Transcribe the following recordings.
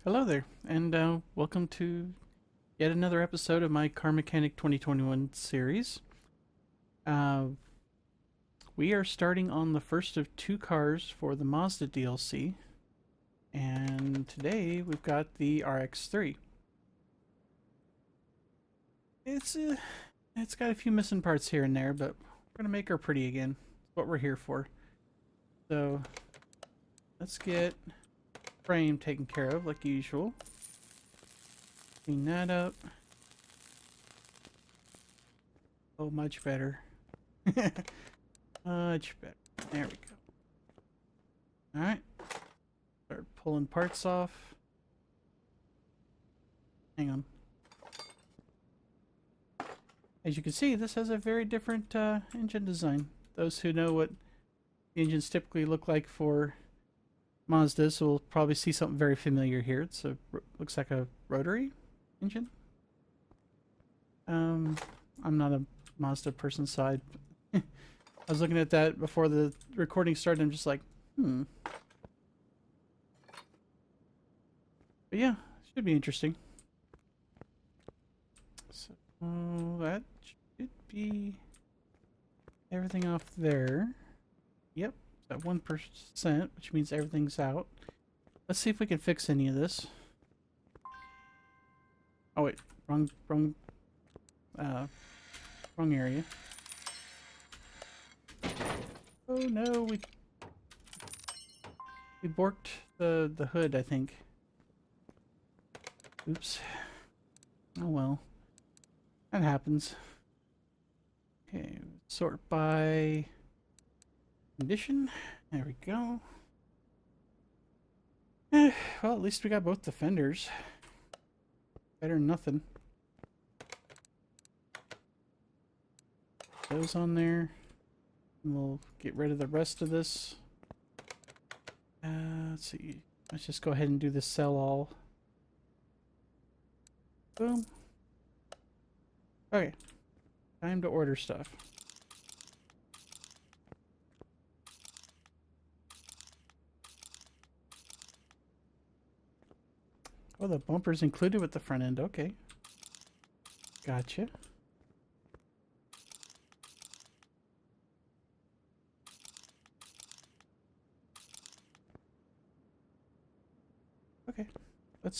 Hello there, and welcome to yet another episode of my Car Mechanic 2021 series. Uh, we are starting on the first of two cars for the Mazda DLC, and today we've got the RX-3. It's it's got a few missing parts here and there, but we're gonna make her pretty again. That's what we're here for. So let's get frame taken care of like usual. Clean that up. Oh, much better. Much better. There we go. Alright. Start pulling parts off. Hang on. As you can see, this has a very different engine design. Those who know what the engines typically look like for Mazdas will probably see something very familiar here. It's looks like a rotary engine. I'm not a Mazda person, so I was looking at that before the recording started. I'm just like, But yeah, should be interesting. So that should be everything off there. Yep, at 1%, which means everything's out. Let's see if we can fix any of this. Oh wait, wrong area. Oh no, we borked the hood, I think. Oops. Oh well. That happens. Okay, sort by condition. There we go. Well, at least we got both the fenders. Better than nothing. Those on there. And we'll get rid of the rest of this. Let's see. Let's just go ahead and do the sell all. Boom. Okay. Time to order stuff. Oh, the bumper's included with the front end. Okay. Gotcha. Okay. Let's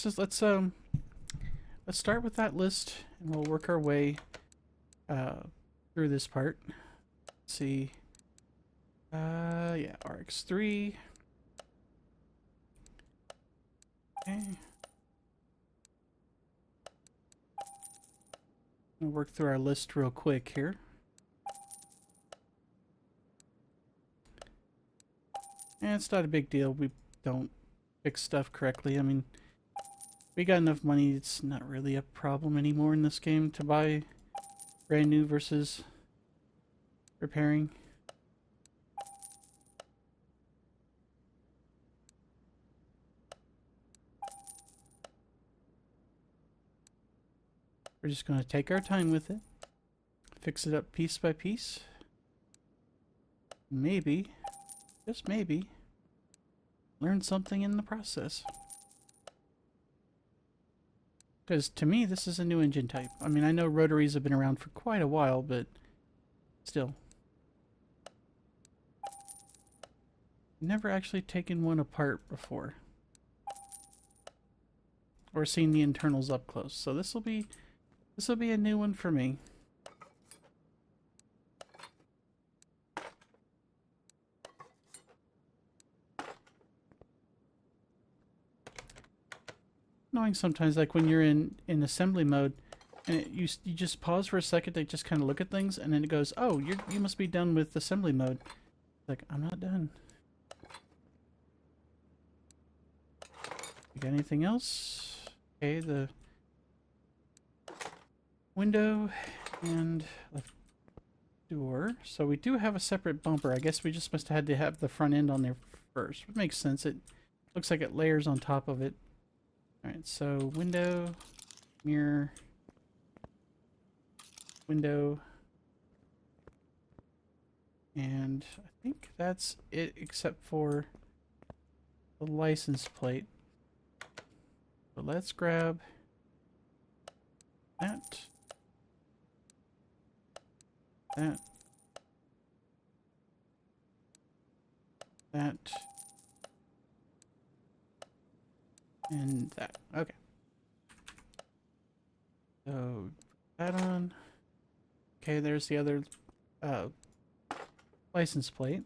start with that list and we'll work our way through this part. Let's see. Yeah, RX-3. Okay. We'll work through our list real quick here. And it's not a big deal. We don't fix stuff correctly. I mean, we got enough money. It's not really a problem anymore in this game to buy brand new versus repairing. We're just going to take our time with it. Fix it up piece by piece. Maybe, just maybe, learn something in the process. Because to me, this is a new engine type. I mean, I know rotaries have been around for quite a while, but still. Never actually taken one apart before. Or seen the internals up close. So this will be a new one for me. Annoying sometimes, like when you're in assembly mode, and you just pause for a second to just kind of look at things, and then it goes, "Oh, you must be done with assembly mode." Like, I'm not done. You got anything else? Okay, the window and the door. So we do have a separate bumper. I guess we just must have had to have the front end on there first. It makes sense. It looks like it layers on top of it. Alright, so window, mirror, window, and I think that's it except for the license plate. let's grab that, that, that, and that. Okay. So that on. Okay, there's the other license plate.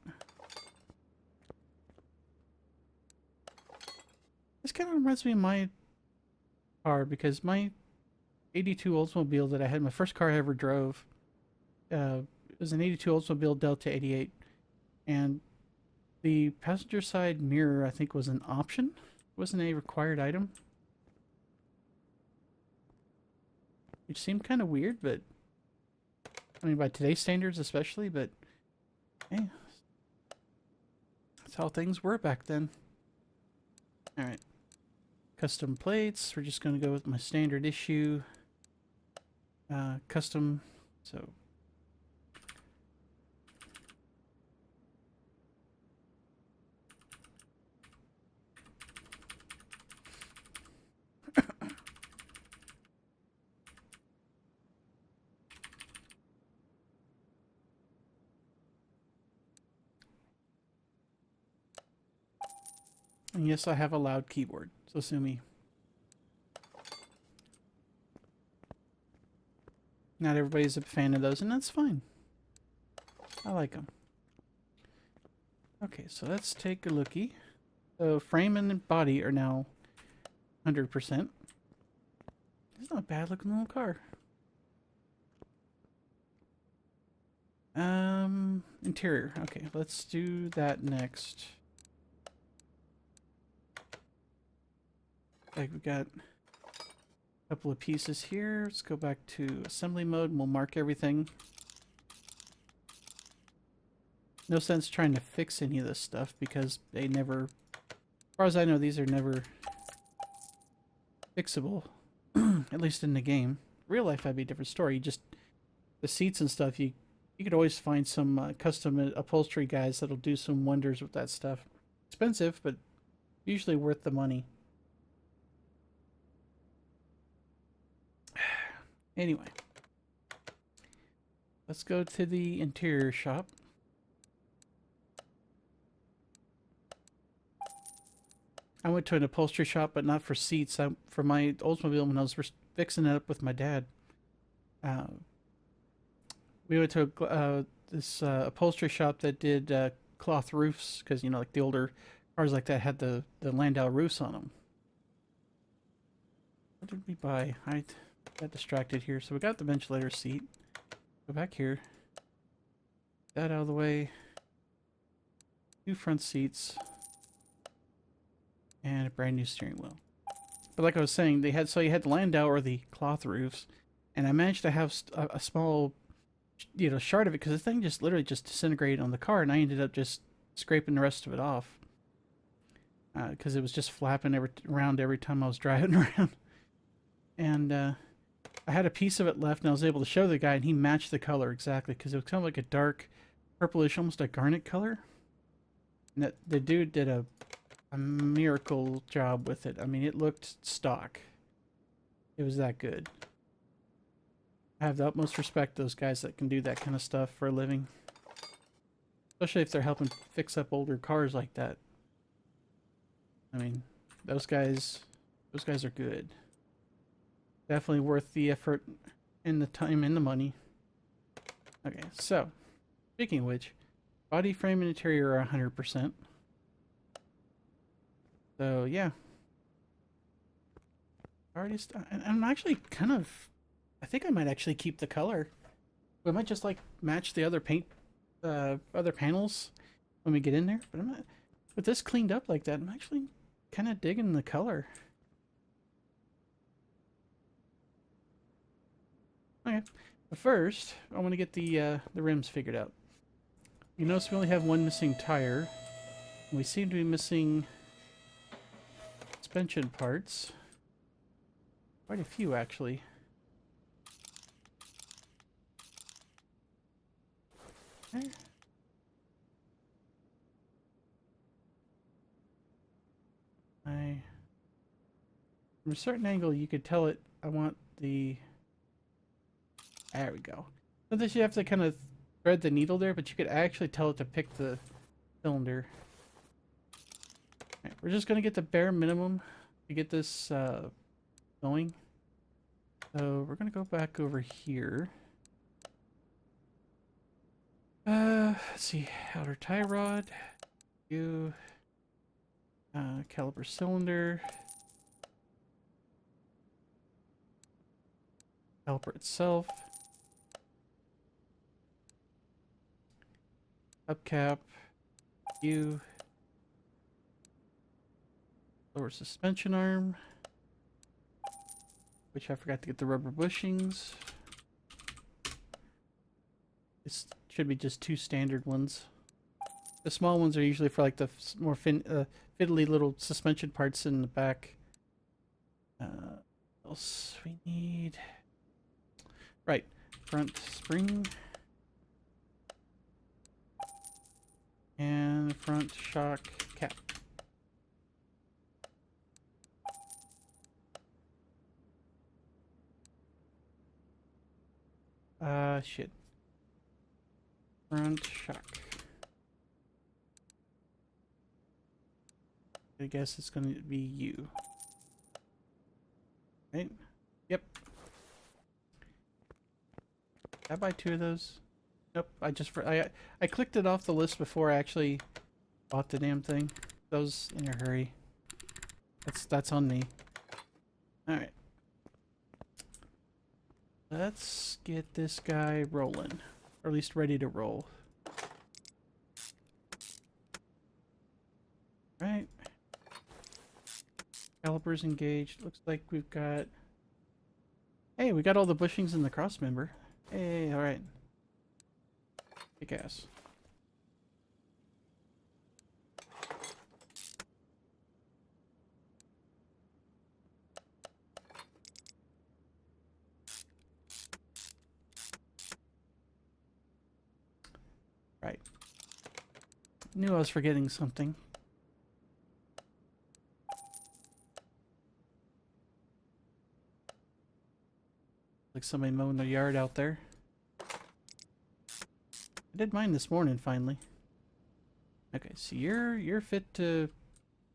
This kind of reminds me of my car because my 82 Oldsmobile that I had, my first car I ever drove, it was an 82 Oldsmobile Delta 88, and the passenger side mirror I think was an option. It wasn't a required item, which seemed kind of weird, but I mean by today's standards especially, but hey, that's how things were back then. Alright. Custom plates. We're just going to go with my standard issue. Custom. So. And yes, I have a loud keyboard, so sue me. Not everybody's a fan of those, and that's fine. I like them. Okay, so let's take a lookie. So frame and body are now 100%. It's not a bad looking little car. Interior. Okay, let's do that next. Like we got a couple of pieces here. Let's go back to assembly mode and we'll mark everything. No sense trying to fix any of this stuff because they never, as far as I know, these are never fixable. At least in the game. Real life that'd be a different story. You just, the seats and stuff, you could always find some custom upholstery guys that'll do some wonders with that stuff. Expensive, but usually worth the money. Anyway, let's go to the interior shop. I went to an upholstery shop, but not for seats. For my Oldsmobile when I was fixing it up with my dad. We went to this upholstery shop that did cloth roofs because, you know, like the older cars like that had the Landau roofs on them. What did we buy? I got distracted here. So we got the ventilator seat. Go back here. That out of the way. 2 front seats. And a brand new steering wheel. But like I was saying, they had, so you had the Landau or the cloth roofs, and I managed to have a small, you know, shard of it because the thing just literally just disintegrated on the car, and I ended up just scraping the rest of it off because it was just flapping around every time I was driving around. And I had a piece of it left, and I was able to show the guy, and he matched the color exactly because it was kind of like a dark purplish, almost a garnet color. And that the dude did a miracle job with it. I mean, it looked stock. It was that good. I have the utmost respect for those guys that can do that kind of stuff for a living. Especially if they're helping fix up older cars like that. I mean, those guys are good. Definitely worth the effort and the time and the money. Okay, so, speaking of which, body frame and interior are 100%. So, yeah. I'm actually kind of, I think I might actually keep the color. We might just like match the other paint, other panels when we get in there. But I'm not, with this cleaned up like that, I'm actually kind of digging the color. Okay, but first, I want to get the rims figured out. You notice we only have one missing tire. We seem to be missing suspension parts. Quite a few, actually. Okay. from a certain angle, you could tell it, I want the... There we go. Sometimes you have to kind of thread the needle there, but you could actually tell it to pick the cylinder. Right, we're just going to get the bare minimum to get this going. So we're going to go back over here. Let's see, outer tie rod, caliper cylinder, caliper itself, hubcap, lower suspension arm, which I forgot to get the rubber bushings. This should be just 2 standard ones. The small ones are usually for like the more fiddly little suspension parts in the back. What else we need? Right, front spring. And front shock cap. Shit. Front shock. I guess it's going to be you. Right? Yep. Did I buy 2 of those? Nope. I clicked it off the list before I actually bought the damn thing. I was in a hurry. That's on me. All right. Let's get this guy rolling, or at least ready to roll. Right. Calipers engaged. Looks like we've got... Hey, we got all the bushings in the cross member. Hey, alright. Kick ass. Right. Knew I was forgetting something. Like somebody mowing their yard out there. I did mine this morning finally. Okay, so you're fit to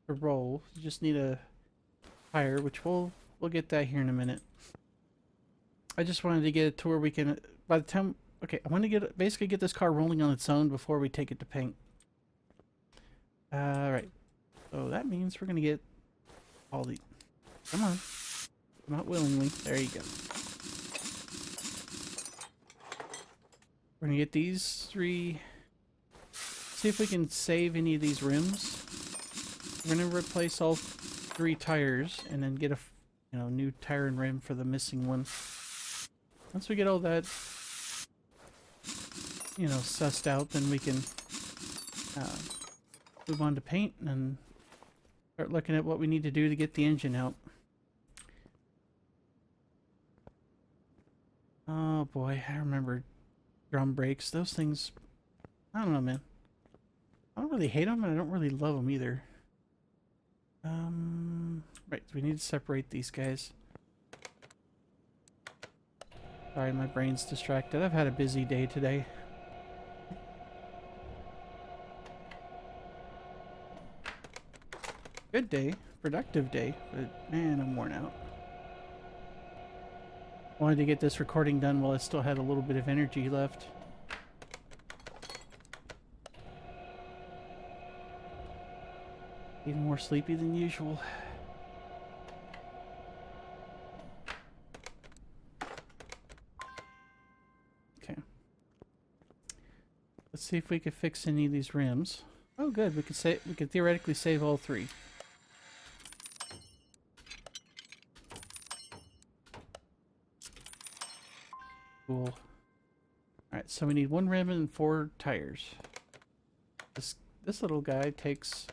roll. You just need a tire, which we'll get that here in a minute. I just wanted to get it to where we can, by the time, okay, I want to basically get this car rolling on its own before we take it to paint. Right. So that means we're gonna get all the, come on, come out willingly. There you go. We're gonna get these 3. See if we can save any of these rims. We're gonna replace all 3 tires and then get a new tire and rim for the missing one. Once we get all that sussed out, then we can move on to paint and start looking at what we need to do to get the engine out. Oh boy, I remember drum brakes. Those things, I don't know, man. I don't really hate them, and I don't really love them either. Right, we need to separate these guys. Sorry, my brain's distracted. I've had a busy day today. Good day, productive day, but man, I'm worn out. Wanted to get this recording done while I still had a little bit of energy left. Even more sleepy than usual. Okay. Let's see if we could fix any of these rims. Oh, good. We could theoretically save all 3. Cool. Alright, so we need 1 rim and 4 tires. This little guy takes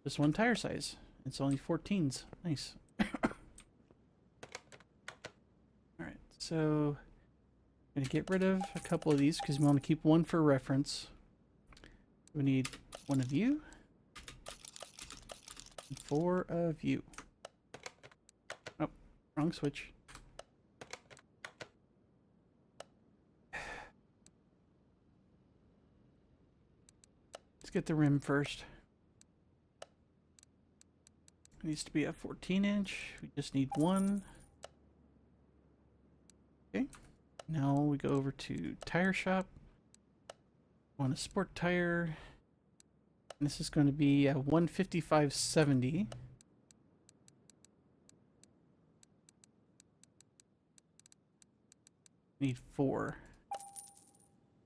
just 1 tire size. It's only 14s. Nice. Alright, so I'm going to get rid of a couple of these because we want to keep 1 for reference. We need 1 of you and 4 of you. Wrong switch. Let's get the rim first. It needs to be a 14-inch. We just need one. Okay. Now we go over to tire shop. Want a sport tire. And this is going to be a 155/70. Need 4.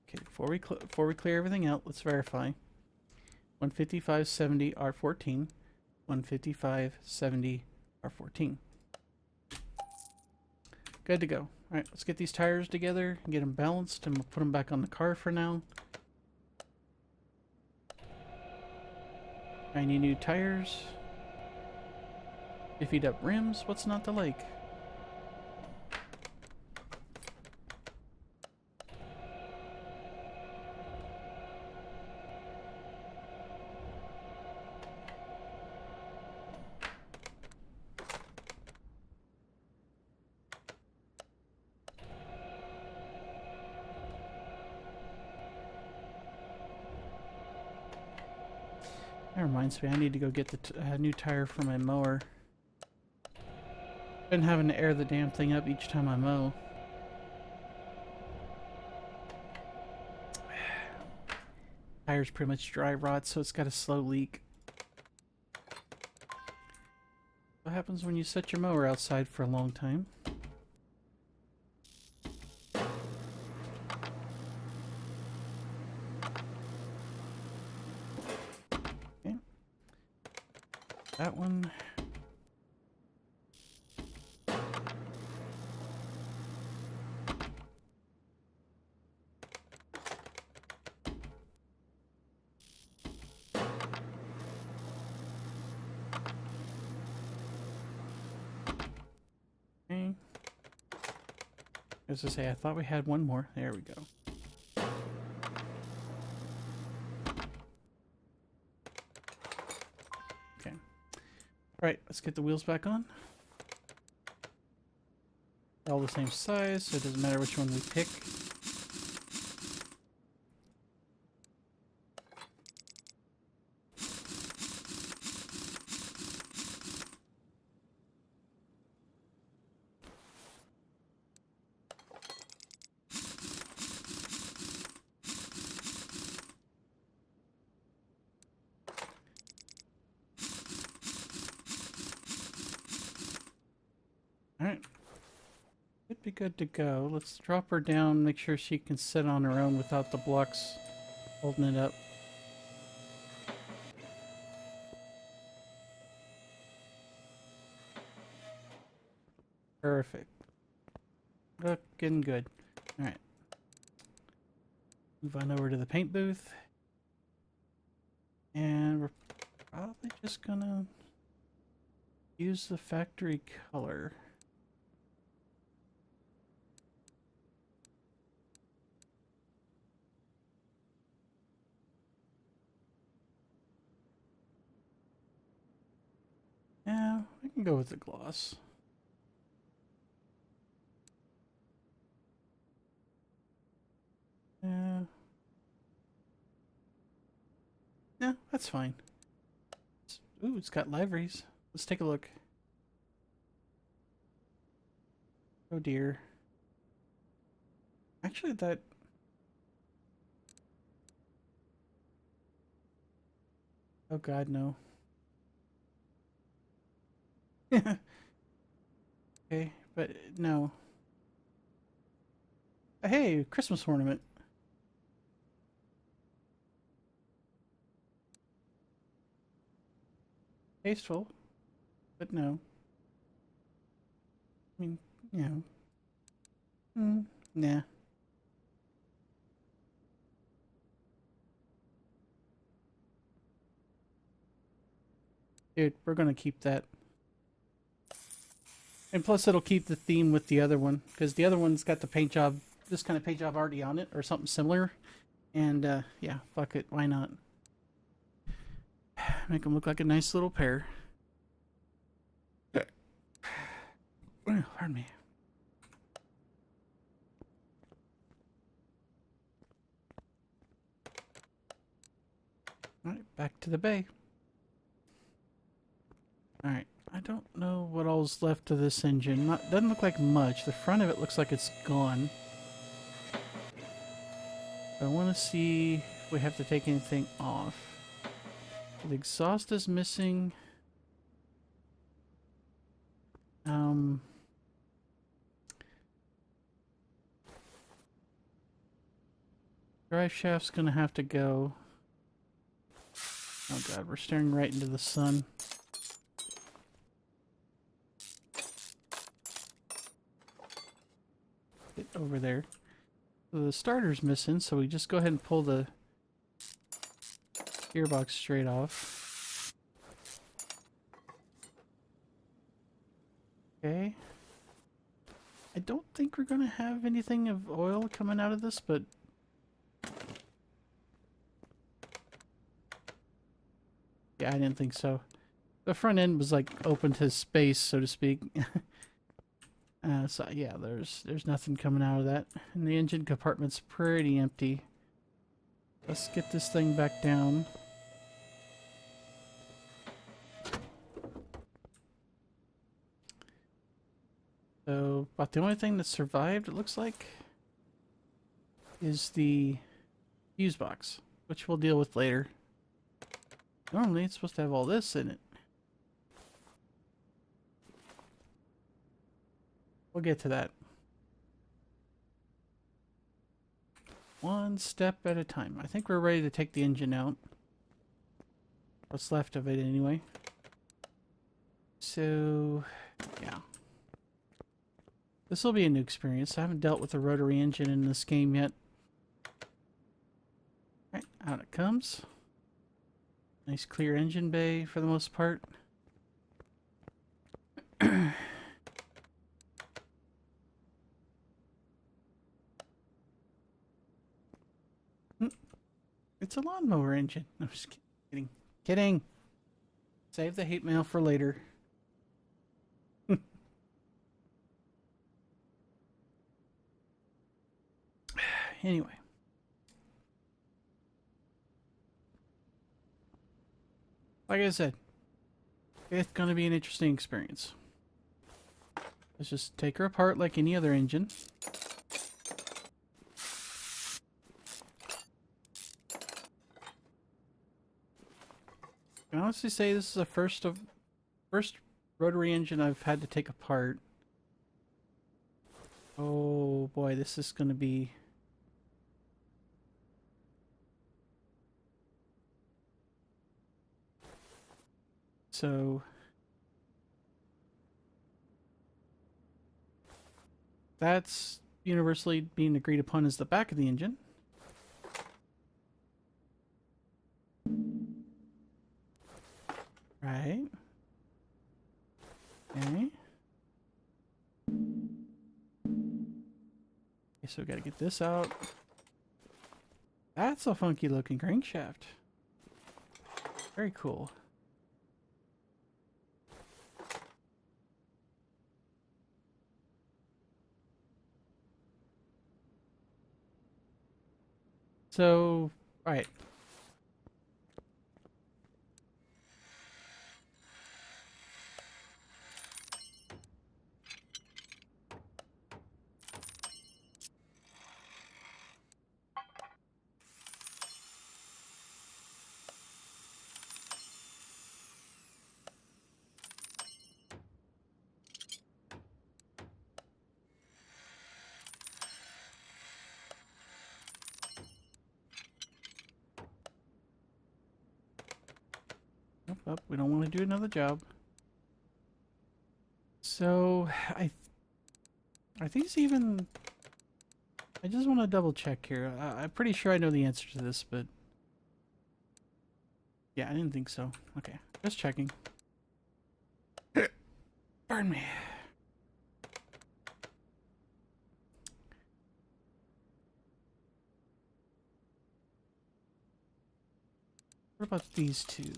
Okay, before we clear everything out, let's verify. 155/70 R14. 155/70 R14. Good to go. Alright, let's get these tires together and get them balanced, and we'll put them back on the car for now. Shiny new tires. 50 up rims. What's not to like? That reminds me, I need to go get the new tire for my mower. Been having to air the damn thing up each time I mow. Tire's pretty much dry rot, so it's got a slow leak. What happens when you set your mower outside for a long time? Okay. That one. Okay. As I say, I thought we had one more. There we go. Okay. Alright, let's get the wheels back on. All the same size, so it doesn't matter which one we pick. Alright. Should be good to go. Let's drop her down, make sure she can sit on her own without the blocks holding it up. Perfect. Looking good. Alright. Move on over to the paint booth. And we're probably just gonna use the factory color. Yeah, we can go with the gloss. Yeah, that's fine. Ooh, it's got liveries. Let's take a look. Oh dear. Actually, that... Oh god, no. Okay, but no. Hey, Christmas ornament. Tasteful, but no. I mean, you know. Nah. Dude, we're gonna keep that. And plus it'll keep the theme with the other one, because the other one's got the paint job, this kind of paint job already on it, or something similar. And, yeah, fuck it, why not? Make them look like a nice little pair. Pardon me. Alright, back to the bay. Alright, I don't know what all's left of this engine. Doesn't look like much. The front of it looks like it's gone. I want to see if we have to take anything off. The exhaust is missing. Drive shaft's gonna have to go. Oh god, we're staring right into the sun. Get over there. So the starter's missing, so we just go ahead and pull the gearbox straight off. Okay. I don't think we're gonna have anything of oil coming out of this, but yeah, I didn't think so. The front end was like open to space, so to speak. So yeah, there's nothing coming out of that. And the engine compartment's pretty empty. Let's get this thing back down. So, about the only thing that survived, it looks like, is the fuse box, which we'll deal with later. Normally, it's supposed to have all this in it. We'll get to that. One step at a time. I think we're ready to take the engine out. What's left of it, anyway. So, yeah. This will be a new experience. I haven't dealt with a rotary engine in this game yet. Alright, out it comes. Nice clear engine bay for the most part. It's a lawnmower engine. I'm just kidding. Kidding. Save the hate mail for later. Anyway. Like I said, it's going to be an interesting experience. Let's just take her apart like any other engine. I can honestly say this is the first rotary engine I've had to take apart. Oh boy, this is going to be... So... That's universally being agreed upon as the back of the engine. Right. Okay. Okay, so we gotta get this out. That's a funky looking crankshaft. Very cool. So, alright. Nope, we don't want to do another job. So, I think it's even... I just want to double check here. I'm pretty sure I know the answer to this, but... Yeah, I didn't think so. Okay, just checking. Pardon me. What about these two?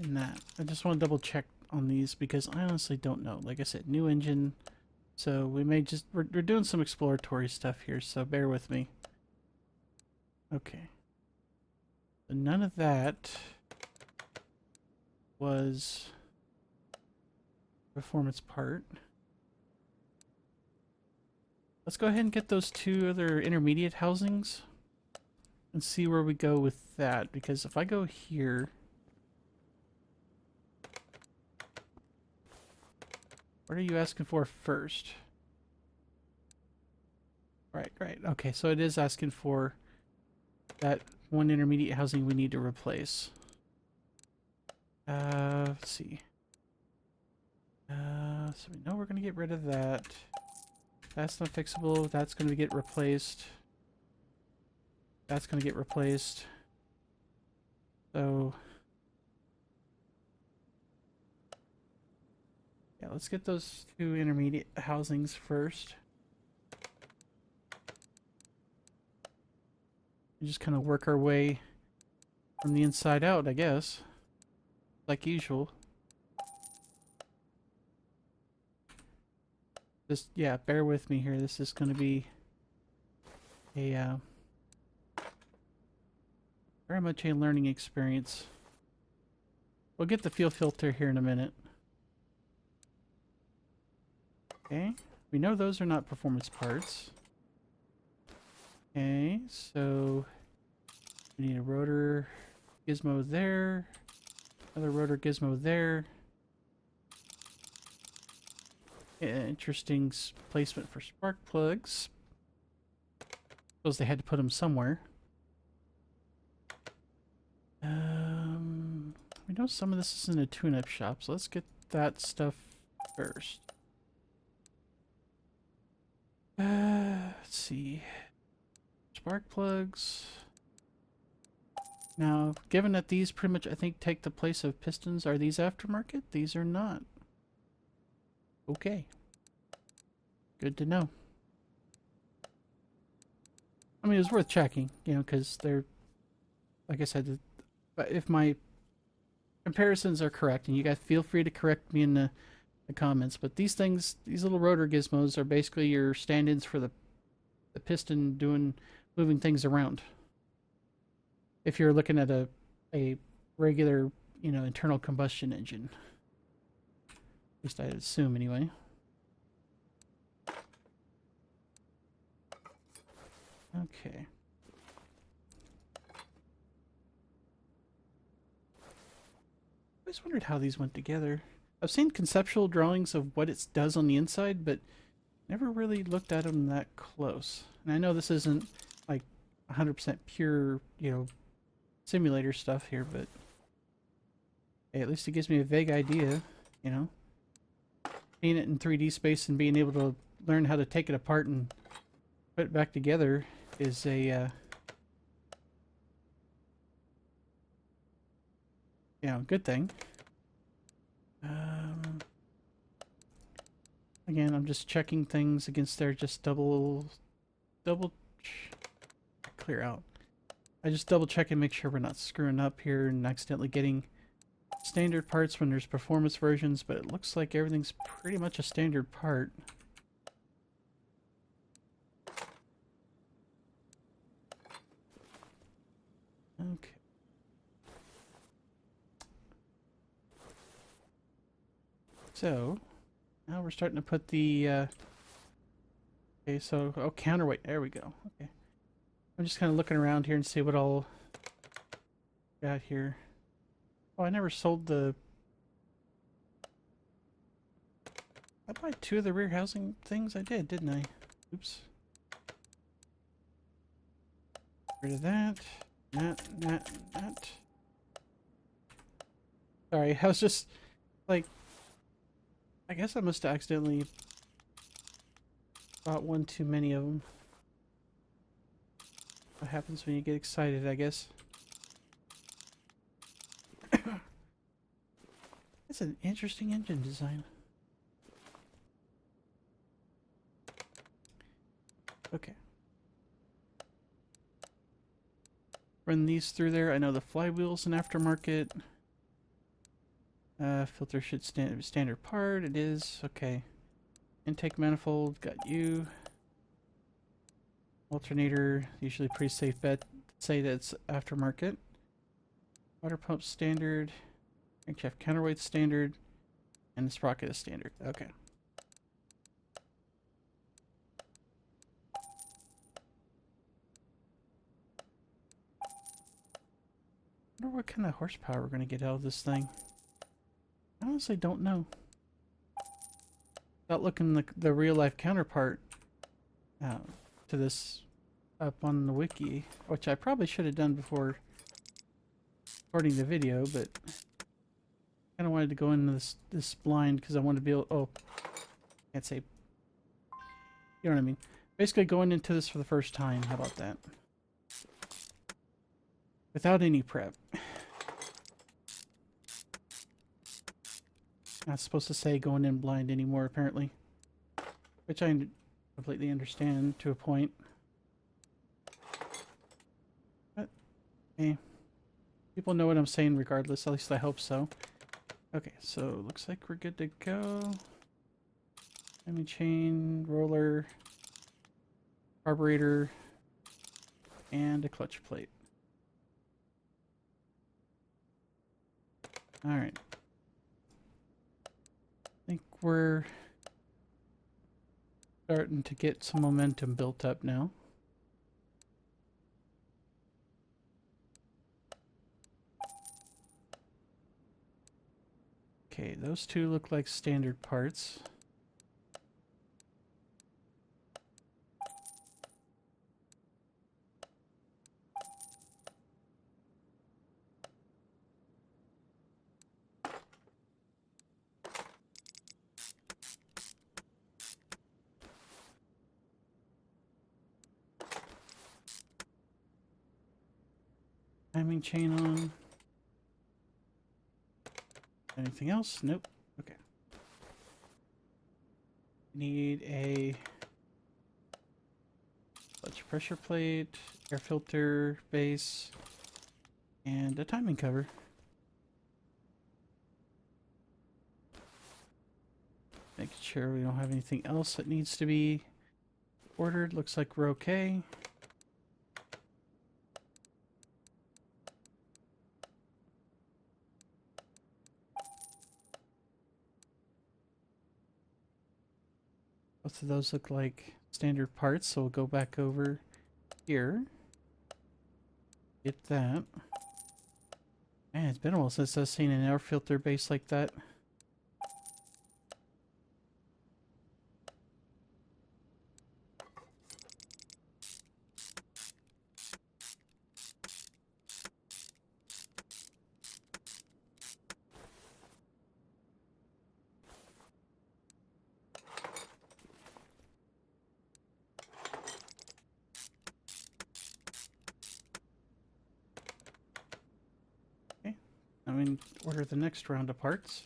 and that. I just want to double check on these because I honestly don't know. Like I said, new engine. So we may just, we're doing some exploratory stuff here, so bear with me. Okay. So none of that was performance part. Let's go ahead and get those two other intermediate housings and see where we go with that, because if I go here, what are you asking for first? Right. Okay, so it is asking for that one intermediate housing we need to replace. Let's see. So we know we're going to get rid of that. That's not fixable. That's going to get replaced. That's going to get replaced. So yeah, let's get those two intermediate housings first. And just kind of work our way from the inside out, I guess. Like usual. Just, yeah, bear with me here. This is going to be a very much a learning experience. We'll get the fuel filter here in a minute. Okay, we know those are not performance parts. Okay, so we need a rotor gizmo there, another rotor gizmo there. Yeah, interesting placement for spark plugs. Suppose they had to put them somewhere. We know some of this is in a tune-up shop, so let's get that stuff first. Let's see. Spark plugs. Now, given that these pretty much, I think, take the place of pistons, are these aftermarket? These are not. Okay. Good to know. I mean, it was worth checking, you know, because they're, like I said, if my comparisons are correct, and you guys feel free to correct me in the comments, but these things, these little rotor gizmos are basically your stand-ins for the piston moving things around. If you're looking at a regular, you know, internal combustion engine. At least I'd assume anyway. Okay. I always wondered how these went together. I've seen conceptual drawings of what it does on the inside, but never really looked at them that close. And I know this isn't like 100% pure, you know, simulator stuff here, but hey, at least it gives me a vague idea, you know. Seeing it in 3D space and being able to learn how to take it apart and put it back together is a you know, good thing. Again, I'm just checking things against there, just double clear out. I just double check and make sure we're not screwing up here and accidentally getting standard parts when there's performance versions, but it looks like everything's pretty much a standard part. Okay. So, now we're starting to put the, okay, so, oh, counterweight, there we go, okay. I'm just kind of looking around here and see what all got here. Oh, I never sold the... I bought two of the rear housing things? I did, didn't I? Oops. Get rid of that. That. Sorry, I was just, like... I guess I must have accidentally bought one too many of them. What happens when you get excited, I guess. It's an interesting engine design. Okay. Run these through there. I know the flywheel's an aftermarket. Filter should standard part. It is. Okay. Intake manifold. Got you. Alternator. Usually pretty safe bet. Say that it's aftermarket. Water pump standard. Crankshaft counterweight standard. And the sprocket is standard. Okay. I wonder what kind of horsepower we're going to get out of this thing. I honestly don't know. Without looking the real life counterpart to this up on the wiki, which I probably should have done before recording the video, but kind of wanted to go into this blind because I wanted to be able. Oh, can't say. You know what I mean? Basically, going into this for the first time. How about that? Without any prep. Not supposed to say going in blind anymore, apparently. Which I completely understand to a point. But, hey. People know what I'm saying regardless, at least I hope so. Okay, so looks like we're good to go. Timing chain, roller, carburetor, and a clutch plate. Alright. I think we're starting to get some momentum built up now. Okay, those two look like standard parts. Timing chain on. Anything else? Nope. Okay. Need a clutch pressure plate, air filter base, and a timing cover. Making sure we don't have anything else that needs to be ordered. Looks like we're okay. Both of those look like standard parts, so we'll go back over here. Get that. Man, it's been a while since I've seen an air filter base like that. I mean, order the next round of parts.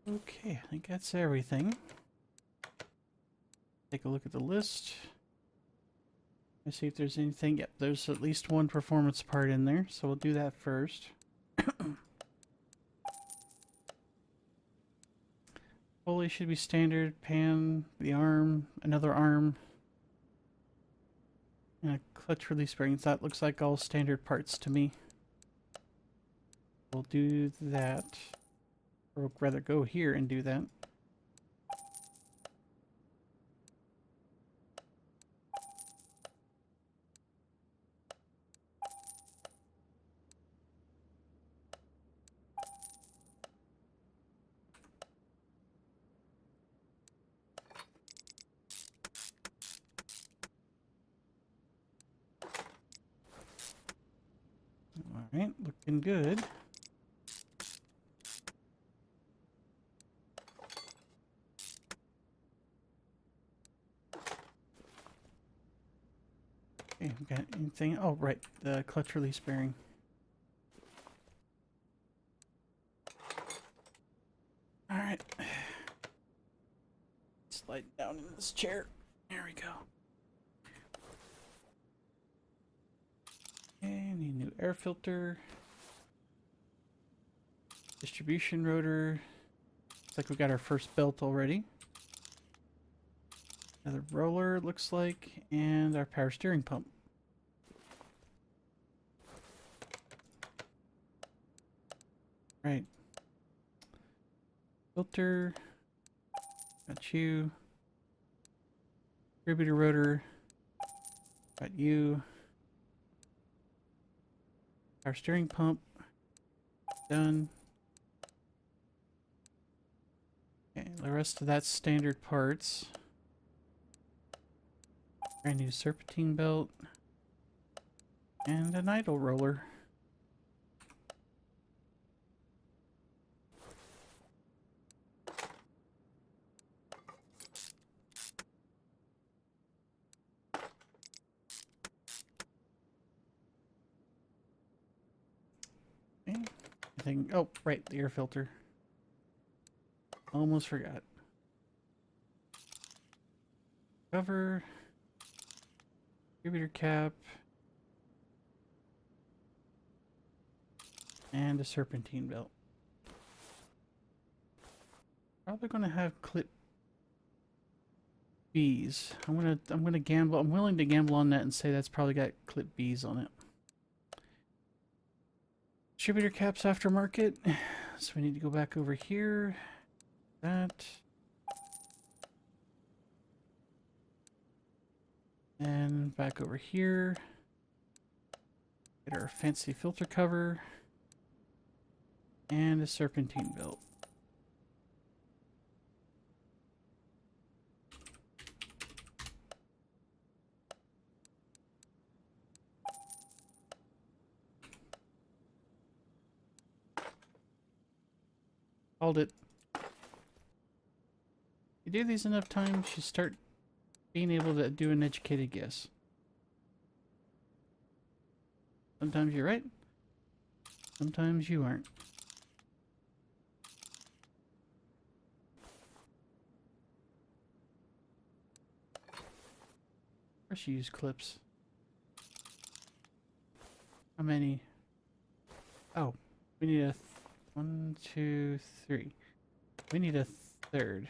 Okay, I think that's everything. Take a look at the list. Let's see if there's anything. Yep, there's at least one performance part in there, so we'll do that first. Pulley should be standard. Pan, the arm, another arm, and a clutch release bearings. That looks like all standard parts to me. We'll do that. Or rather go here and do that. Alright, looking good. Okay, we got anything? Oh, right, the clutch release bearing. Alright. Slide down in this chair. There we go. Okay, need a new air filter. Distribution rotor. Looks like we got our first belt already. Another roller, it looks like, and our power steering pump. Right. Filter. Got you. Distributor rotor. Got you. Power steering pump. Done. Okay, the rest of that's standard parts. Brand new serpentine belt. And an idle roller. Okay. I think, oh, right, the air filter. Almost forgot. Cover. Distributor cap. And a serpentine belt. Probably gonna have clip B's. I'm gonna gamble. I'm willing to gamble on that and say that's probably got clip B's on it. Distributor caps aftermarket. So we need to go back over here. That. And back over here. Get our fancy filter cover. And a serpentine belt. Called it. You do these enough times, you start being able to do an educated guess. Sometimes you're right. Sometimes you aren't. Of course you use clips. How many? Oh, we need a 1, 2, 3. We need a third.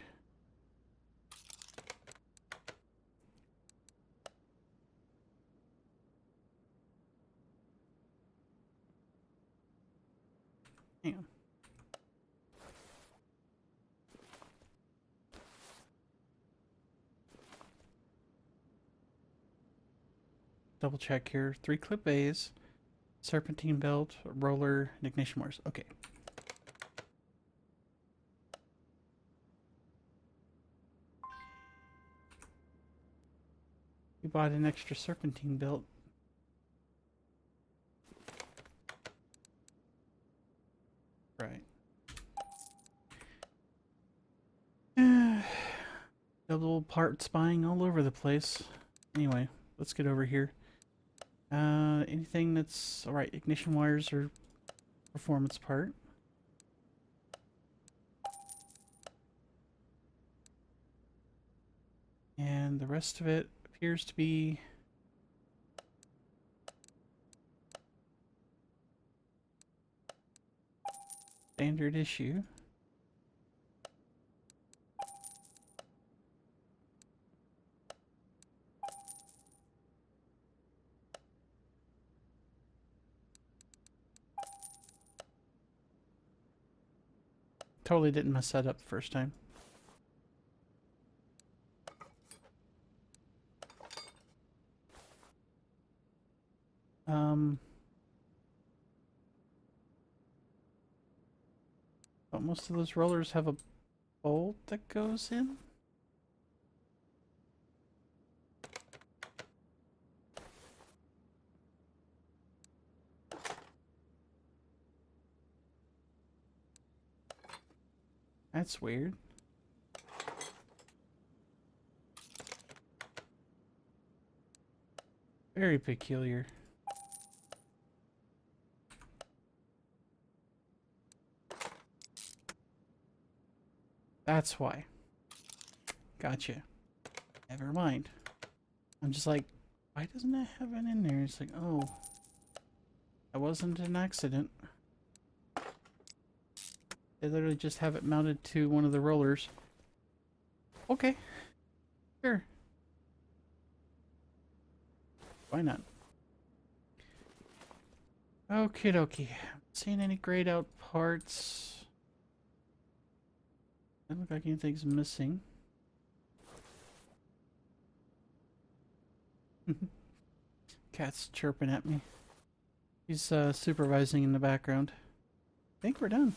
Hang on. Double check here. 3 clip A's, serpentine belt, roller, and ignition wires. Okay. We bought an extra serpentine belt. Right. Double parts buying all over the place. Anyway, let's get over here. Anything that's alright, ignition wires are performance part. And the rest of it appears to be standard issue. Totally didn't mess that up the first time. But most of those rollers have a bolt that goes in. That's weird. Very peculiar. That's why. Gotcha. Never mind. I'm just like, why doesn't it have it in there? It's like, oh, that wasn't an accident. They literally just have it mounted to one of the rollers. Okay, sure. Why not? Okie dokie. Seeing any grayed out parts? Doesn't look like anything's missing. Cat's chirping at me. He's supervising in the background. I think we're done.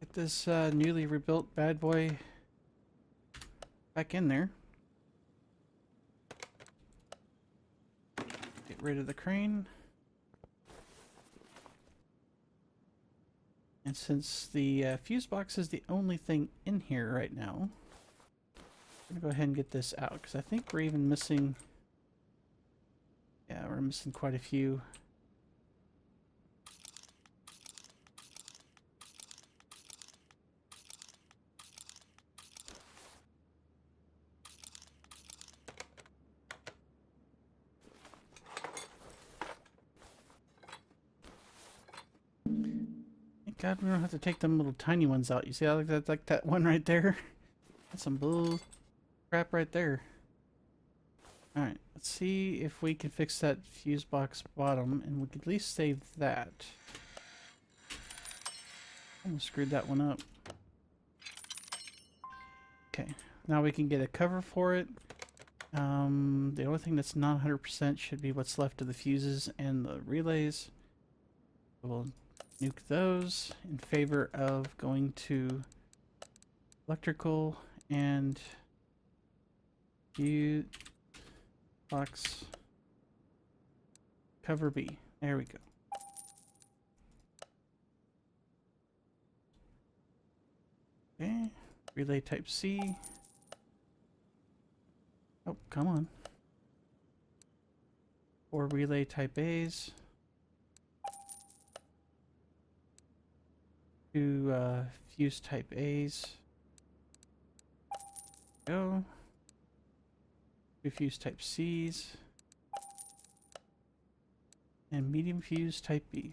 Get this newly rebuilt bad boy back in there. Get rid of the crane. And since the fuse box is the only thing in here right now, I'm gonna go ahead and get this out because I think we're even missing. Yeah, we're missing quite a few. Thank God we don't have to take them little tiny ones out. You see, like that one right there. That's some bull crap right there. Alright, let's see if we can fix that fuse box bottom, and we can at least save that. Almost screwed that one up. Okay, now we can get a cover for it. The only thing that's not 100% should be what's left of the fuses and the relays. We'll nuke those in favor of going to electrical and fuse box cover B. There we go. Okay, relay type C. Oh, come on. 4 relay type A's. 2 fuse type A's. Go. 2 fuse type C's. And medium fuse type B.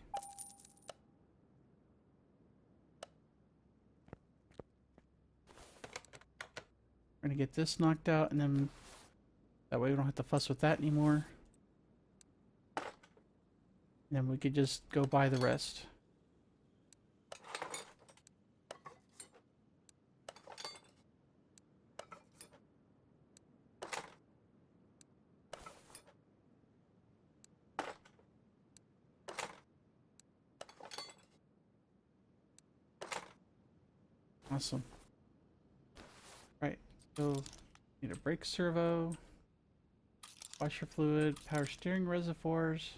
We're gonna get this knocked out, and then that way we don't have to fuss with that anymore. And then we could just go buy the rest. Awesome. Right, so need a brake servo, washer fluid, power steering reservoirs,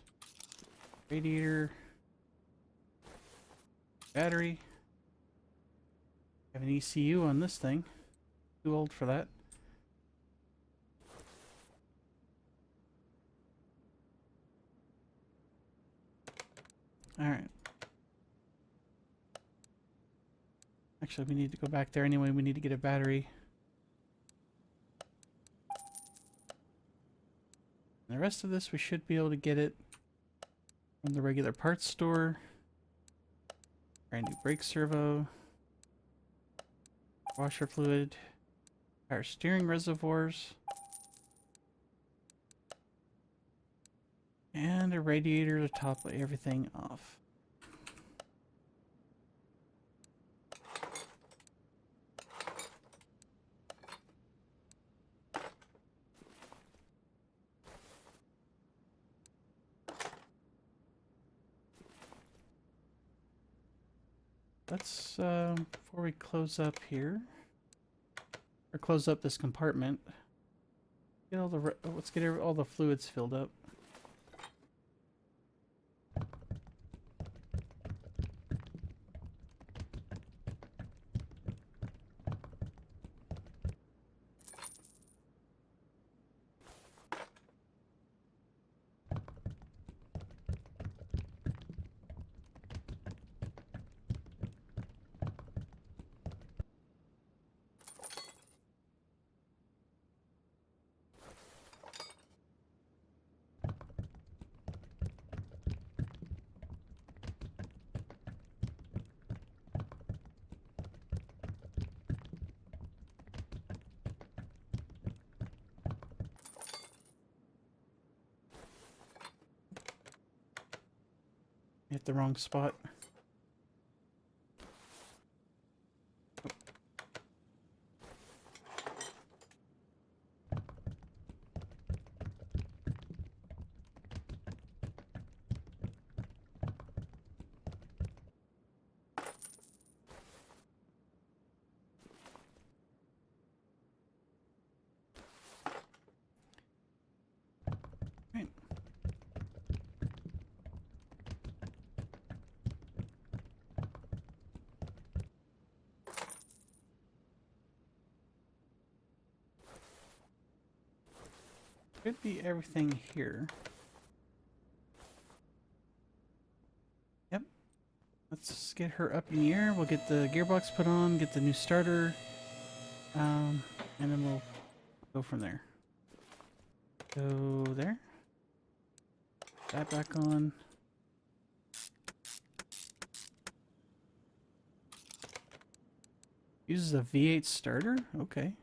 radiator, battery. Have an ECU on this thing. Too old for that. Alright. Actually, we need to go back there anyway. We need to get a battery. And the rest of this, we should be able to get it from the regular parts store. Brand new brake servo. Washer fluid. Power steering reservoirs. And a radiator to top everything off. Let's, before we close up here, or close up this compartment, get all the, let's get all the fluids filled up. Hit the wrong spot. Right. Could be everything here. Yep. Let's get her up in the air. We'll get the gearbox put on, get the new starter, and then we'll go from there. Go there. That back on. Uses a V8 starter? Okay.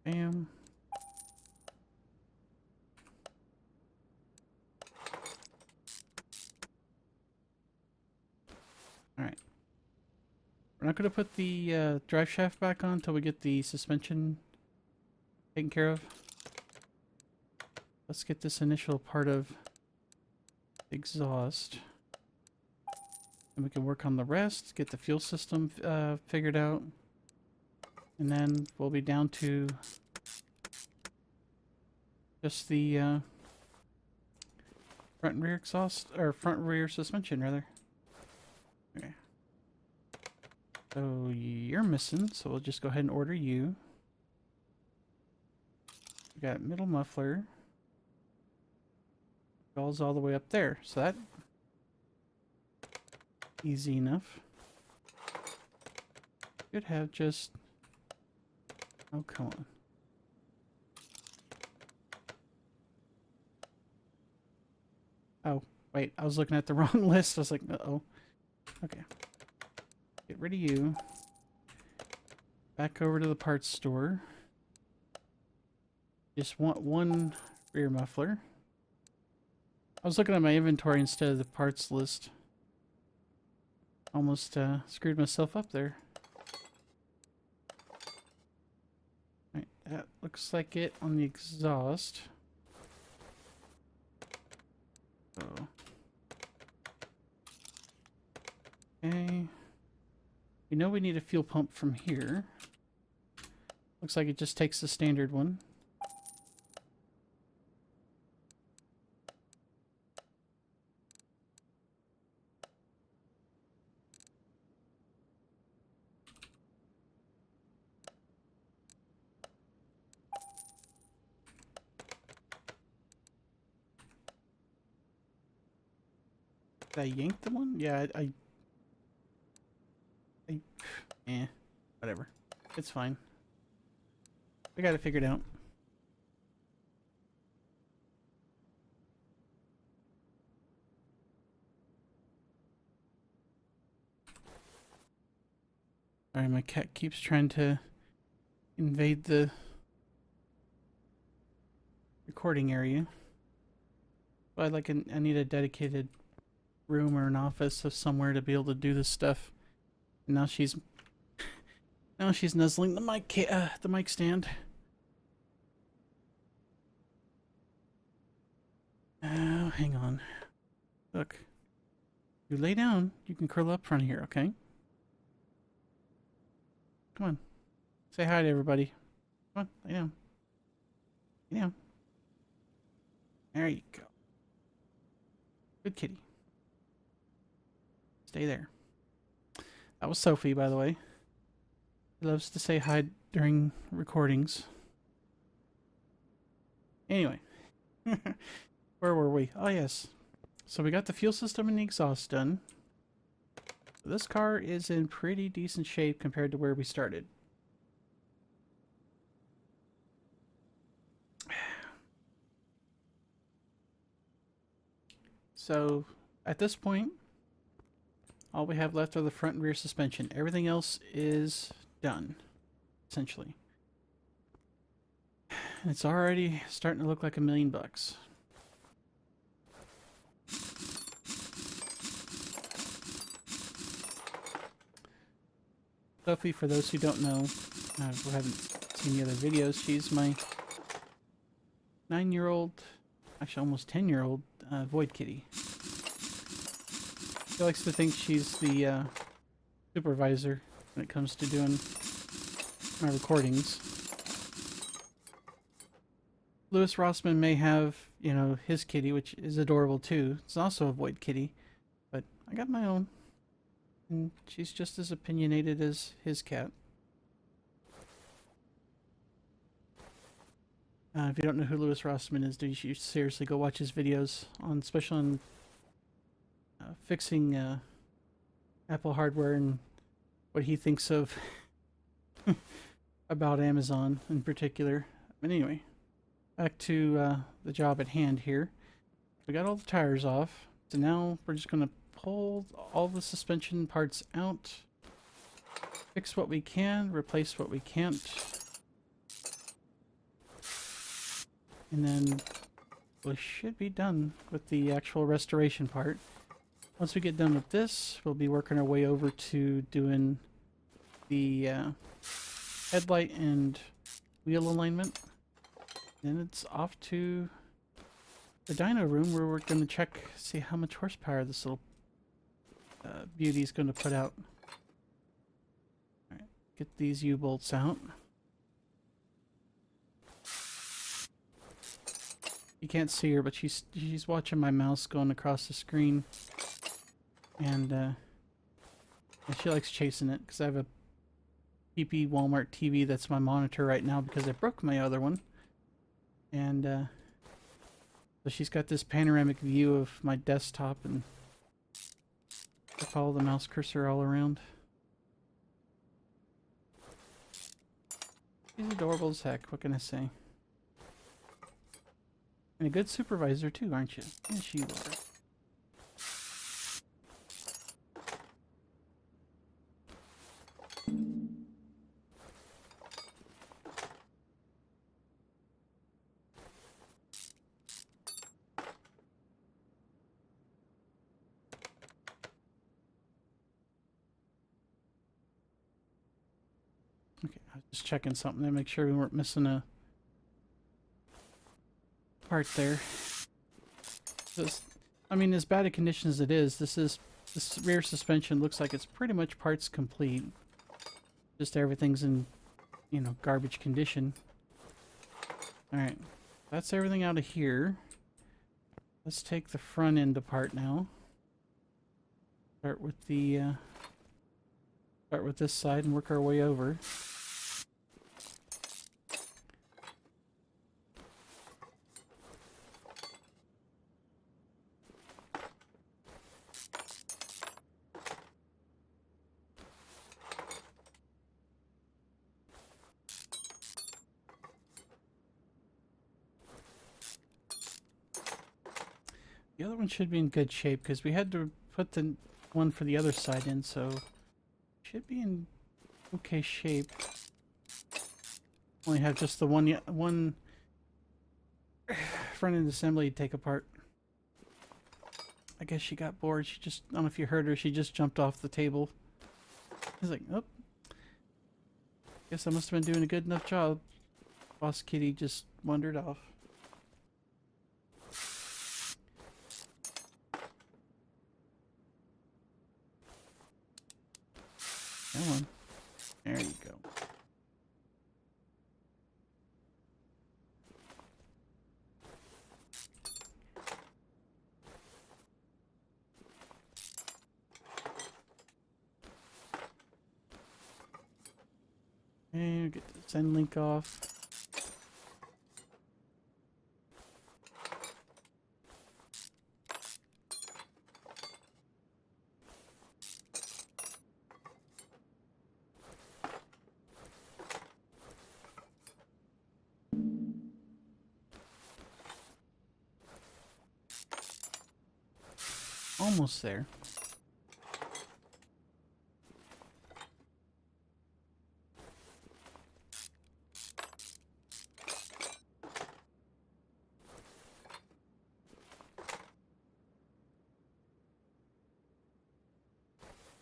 Bam. Alright. We're not going to put the drive shaft back on until we get the suspension taken care of. Let's get this initial part of exhaust. And we can work on the rest, get the fuel system figured out. And then we'll be down to just the front and rear exhaust, or front and rear suspension rather. Okay. So you're missing, so we'll just go ahead and order you. We got middle muffler. Goes all the way up there, so that easy enough. Could have just, oh come on. Oh wait, I was looking at the wrong list. I was like, uh-oh. Okay. Get rid of you. Back over to the parts store. Just want one rear muffler. I was looking at my inventory instead of the parts list. Almost screwed myself up there. Right, that looks like it on the exhaust. So. Okay. We know we need a fuel pump from here. Looks like it just takes the standard one. Did I yank the one? Yeah, whatever. It's fine. We got it figured out. Alright, my cat keeps trying to invade the recording area. But I need a dedicated room or an office of somewhere to be able to do this stuff. And now she's nuzzling the mic stand. Oh, hang on. Look. You lay down, you can curl up front here, okay? Come on. Say hi to everybody. Come on, lay down. Lay down. There you go. Good kitty. Stay there. That was Sophie, by the way. She loves to say hi during recordings. Anyway. Where were we? Oh, yes. So we got the fuel system and the exhaust done. This car is in pretty decent shape compared to where we started. So, at this point, all we have left are the front and rear suspension. Everything else is done, essentially. and it's already starting to look like $1,000,000. Sophie, for those who don't know, who haven't seen the other videos, she's my 9-year-old, actually almost 10-year-old void kitty. She likes to think she's the supervisor when it comes to doing my recordings. Louis Rossman may have, you know, his kitty, which is adorable too. It's also a void kitty, but I got my own. And she's just as opinionated as his cat. If you don't know who Louis Rossman is, you should seriously go watch his videos, especially on fixing Apple hardware and what he thinks of about Amazon in particular. But anyway, back to the job at hand here. We got all the tires off, so now we're just going to pull all the suspension parts out, fix what we can, replace what we can't, and then we should be done with the actual restoration part. Once we get done with this, we'll be working our way over to doing the headlight and wheel alignment. Then it's off to the dyno room where we're going to check, see how much horsepower this little beauty is going to put out. Alright, get these U-bolts out. You can't see her, but she's watching my mouse going across the screen. And she likes chasing it, because I have a PP Walmart TV that's my monitor right now because I broke my other one. And so she's got this panoramic view of my desktop, and I follow the mouse cursor all around. She's adorable as heck, what can I say? And a good supervisor too, aren't you? Yes, you are. Okay, I was just checking something to make sure we weren't missing a part there. I mean, as bad a condition as it is, this rear suspension looks like it's pretty much parts complete. Just everything's in, you know, garbage condition. Alright, that's everything out of here. Let's take the front end apart now. Start with this side and work our way over. The other one should be in good shape because we had to put the one for the other side in, so should be in okay shape. Only have just the one front end assembly to take apart. I guess she got bored. She just, I don't know if you heard her, she just jumped off the table. He's like, oh, guess I must have been doing a good enough job. Boss Kitty just wandered off. Come on. There you go. And get the send link off. Almost there.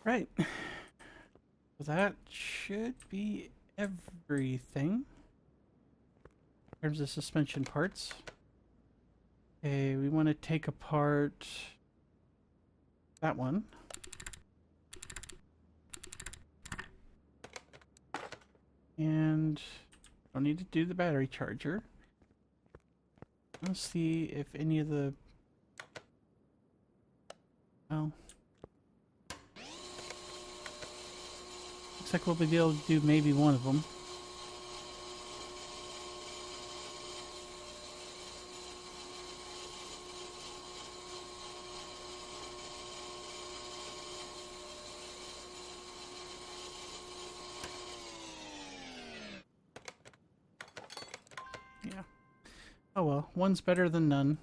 Right. So that should be everything in terms of suspension parts. Okay, we want to take apart that one. And don't need to do the battery charger. Let's see if any of the... Oh. Looks like we'll be able to do maybe one of them. Yeah. Oh well, one's better than none.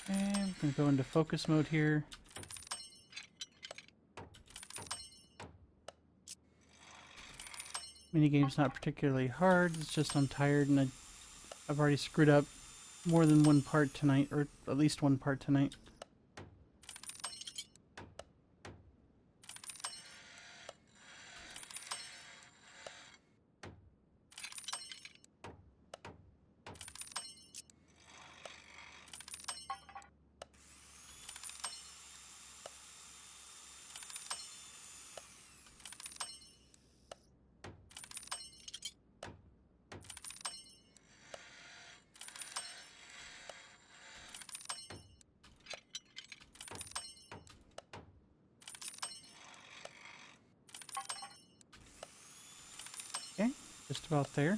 Okay, I'm gonna go into focus mode here. Minigame's not particularly hard, it's just I'm tired and I've already screwed up more than one part tonight, or at least one part tonight. Okay, just about there.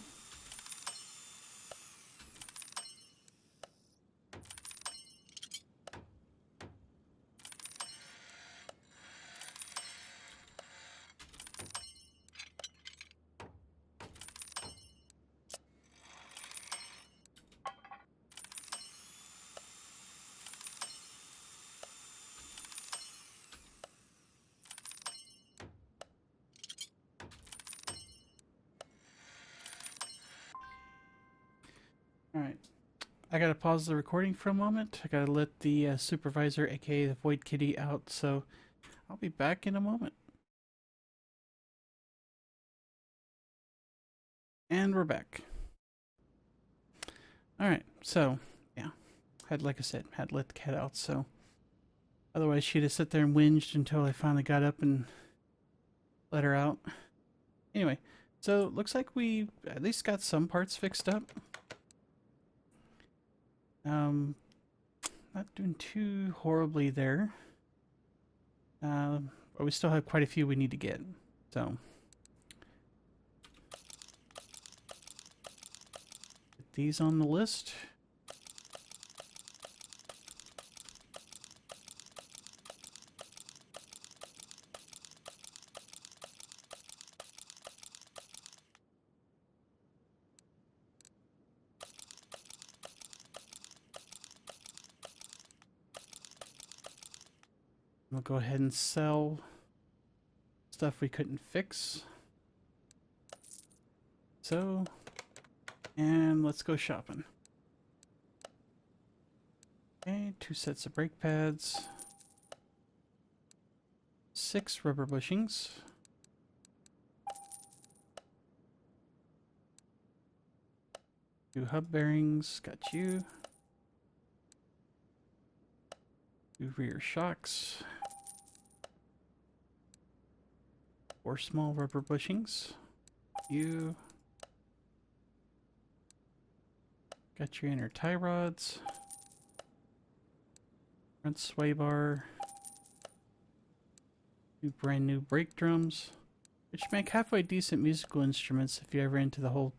Alright. I gotta pause the recording for a moment. I gotta let the supervisor, aka the Void Kitty, out, so I'll be back in a moment. And we're back. Alright, so, yeah. Like I said, had to let the cat out, so... Otherwise she'd have sat there and whinged until I finally got up and let her out. Anyway, so looks like we at least got some parts fixed up. Not doing too horribly there. But we still have quite a few we need to get. So get these on the list. We'll go ahead and sell stuff we couldn't fix. So, and let's go shopping. Okay, 2 sets of brake pads. 6 rubber bushings. 2 hub bearings, got you. 2 rear shocks. 4 small rubber bushings. You. Got your inner tie rods. Front sway bar. 2 brand new brake drums, which make halfway decent musical instruments if you're ever into the whole,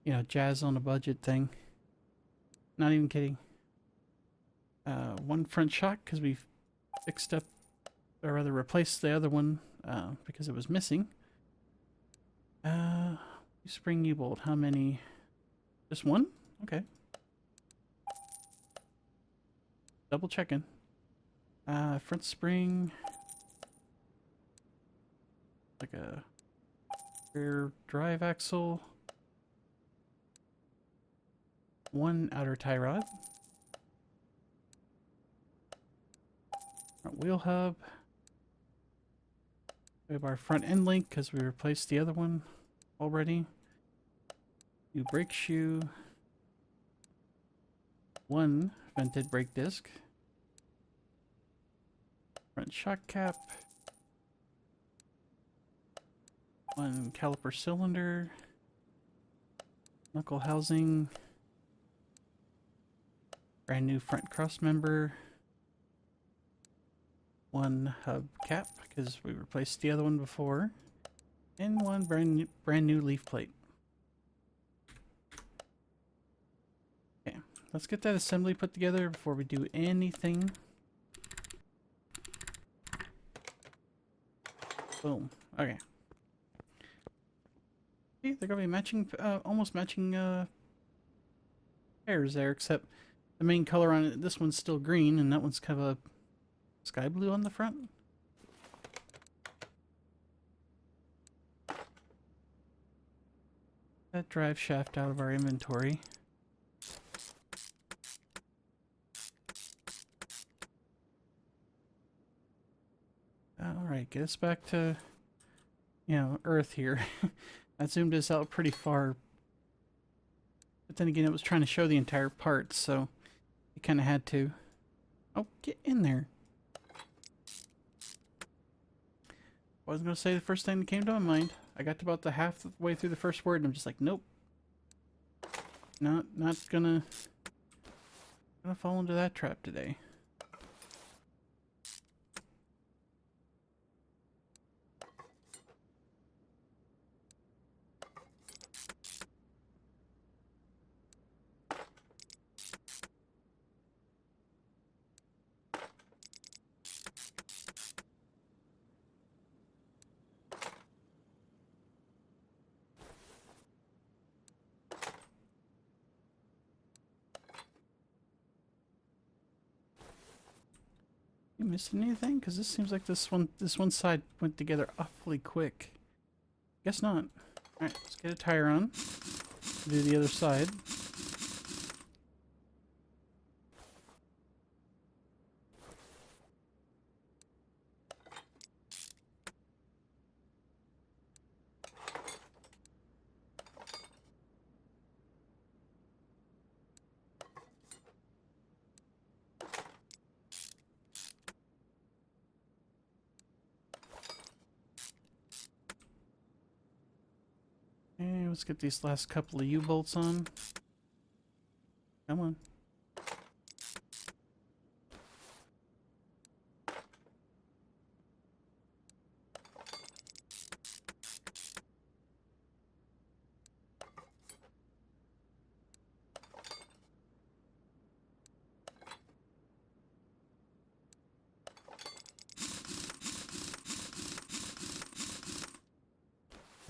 you know, jazz on a budget thing. Not even kidding. 1 front shock because we fixed up, or rather replaced the other one because it was missing. Spring U-bolt, how many? Just 1? Okay. Double checking. Front spring. Like a rear drive axle. 1 outer tie rod. wheel hub. We have our front end link because we replaced the other one already. New brake shoe. One vented brake disc. Front shock cap. One caliper cylinder. Knuckle housing. Brand new front cross member. One hub cap because we replaced the other one before. And one brand new leaf plate. Okay, let's get that assembly put together before we do anything. Boom. Okay. See, they're gonna be matching, almost matching pairs there, except the main color on it. This one's still green, and that one's kind of a sky blue on the front. That drive shaft out of our inventory. Alright, get us back to, you know, Earth here. I zoomed this out pretty far. But then again, it was trying to show the entire part, so it kind of had to. Oh, get in there. I was going to say the first thing that came to my mind. I got to about the halfway through the first word, and I'm just like, nope. Not gonna fall into that trap today. You missing anything? Because this seems like this one side went together awfully quick. Guess not. Alright, let's get a tire on. Do the other side. Okay, let's get these last couple of U-bolts on. Come on.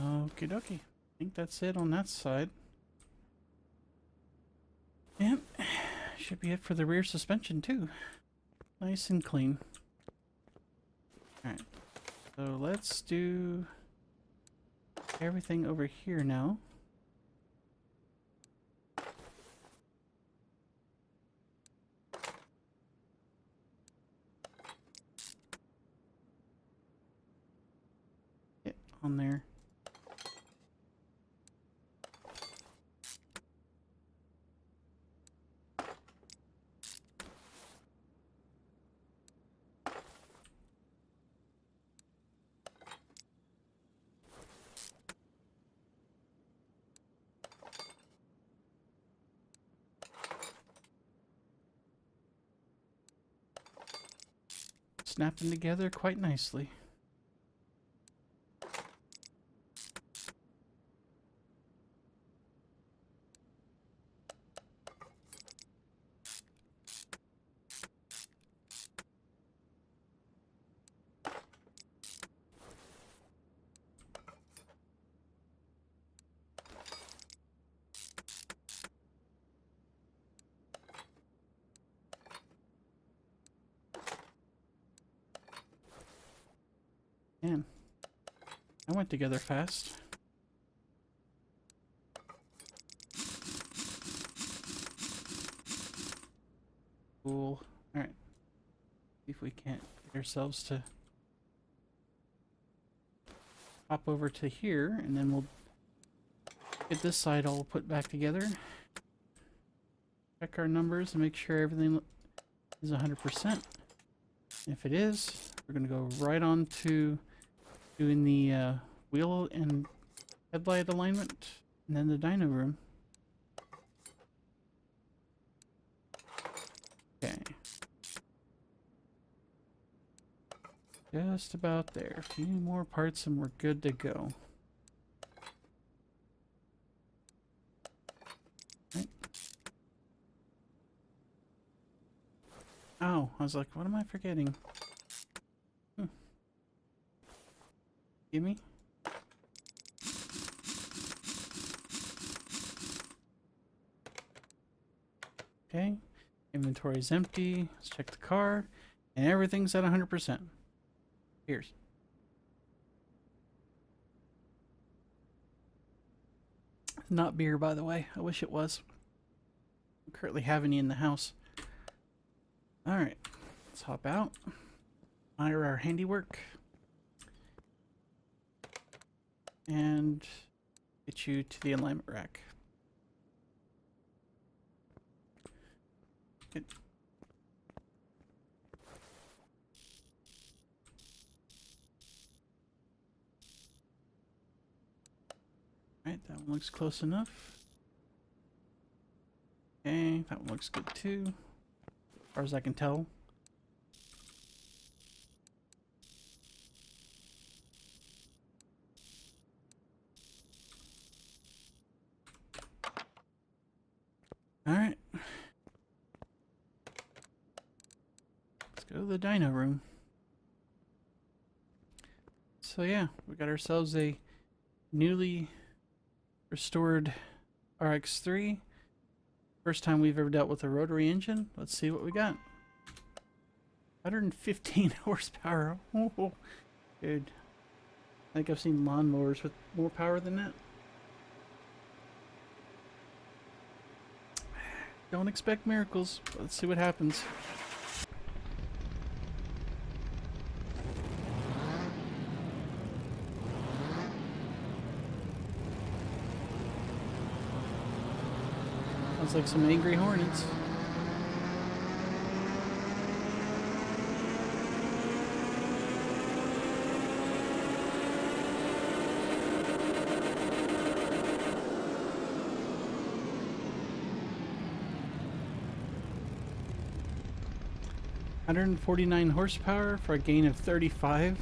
Okie dokie. I think that's it on that side. And should be it for the rear suspension too. Nice and clean. Alright. So let's do everything over here now. Get on there. Snapping together quite nicely. Man, I went together fast. Cool. Alright. See if we can't get ourselves to hop over to here, and then we'll get this side all put back together. Check our numbers and make sure everything is 100%. If it is, we're going to go right on to doing the wheel and headlight alignment, and then the dyno room. Okay. Just about there. A few more parts and we're good to go. Right. Oh, I was like, what am I forgetting? Gimme. Okay. Inventory is empty. Let's check the car. And everything's at 100%. Here's. Not beer, by the way. I wish it was. I don't currently have any in the house. Alright. Let's hop out. Honor our handiwork. And get you to the alignment rack. Good. Alright, that one looks close enough. Okay, that one looks good too, as far as I can tell. Alright. Let's go to the dyno room. So yeah, we got ourselves a newly restored RX-3. First time we've ever dealt with a rotary engine. Let's see what we got. 115 horsepower. Oh, dude. I think I've seen lawnmowers with more power than that. Don't expect miracles. Let's see what happens. Sounds like some angry hornets. $149 horsepower for a gain of 35.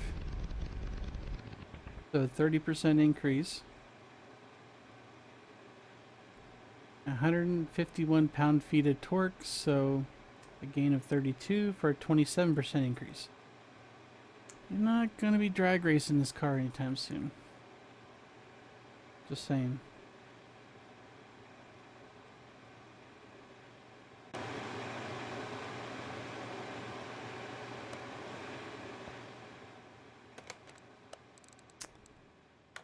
So a 30% increase. 151 pound-feet of torque, so a gain of 32 for a 27% increase. You're not going to be drag racing this car anytime soon. Just saying.